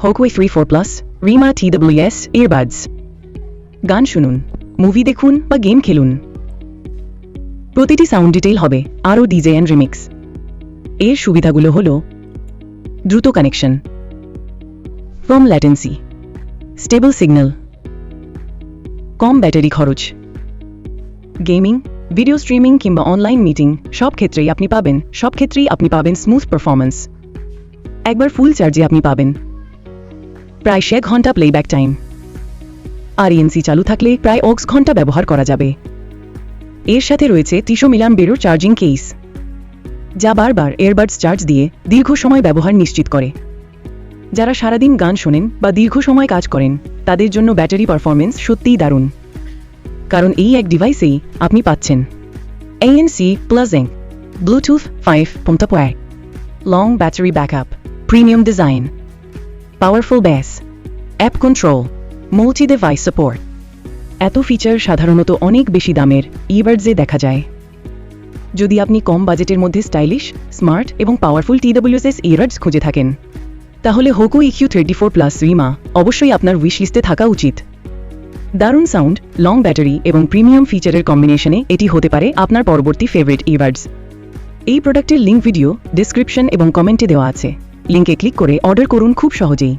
Hokui 3.4 Plus, Rima TWS earbuds. গান শুনুন, movie দেখুন বা গেম খেলুন। প্রতিটি সাউন্ড ডিটেইল হবে আরও ডিজে অ্যান্ড রিমিক্স। এর সুবিধাগুলো হলো দ্রুত কানেকশন, কম ল্যাটেন্সি, স্টেবল সিগন্যাল, কম ব্যাটারি খরচ। গেমিং, ভিডিও স্ট্রিমিং কিংবা অনলাইন মিটিং সব ক্ষেত্রেই আপনি পাবেন স্মুথ পারফরমেন্স। একবার ফুল চার্জে আপনি পাবেন প্রায় 6 ঘন্টা প্লেব্যাক টাইম। আর এনসি চালু থাকলে প্রায় 6 ঘন্টা ব্যবহার করা যাবে। এর সাথে রয়েছে 300 মিলিঅ্যাম্পিয়ার চার্জিং কেস, যা বারবার এয়ারবাডস চার্জ দিয়ে দীর্ঘ সময় ব্যবহার নিশ্চিত করে। যারা সারাদিন গান শোনেন বা দীর্ঘ সময় কাজ করেন তাদের জন্য ব্যাটারি পারফরমেন্স সত্যিই দারুণ, কারণ এই এক ডিভাইসেই আপনি পাচ্ছেন ANC প্লাজিং Bluetooth 5.0, long battery backup, premium design, powerful bass, app control, multi device support. এত ফিচার সাধারণত অনেক বেশি দামের ইয়ারবাডসে দেখা যায়। যদি আপনি কম বাজেটের মধ্যে স্টাইলিশ, স্মার্ট এবং পাওয়ারফুল TWS ইয়ারবাডস খুঁজে থাকেন, তাহলে Hokui EQ34 Plus Rima অবশ্যই আপনার উইশ লিস্টে থাকা উচিত। দারুণ সাউন্ড, লং ব্যাটারি এবং প্রিমিয়াম ফিচারের কম্বিনেশনে এটি হতে পারে আপনার পরবর্তী ফেভারিট ইয়ারবাডস। এই প্রোডাক্টের লিঙ্ক ভিডিও, ডেসক্রিপশন এবং কমেন্টে দেওয়া আছে। লিঙ্কে ক্লিক করে অর্ডার করুন খুব সহজেই।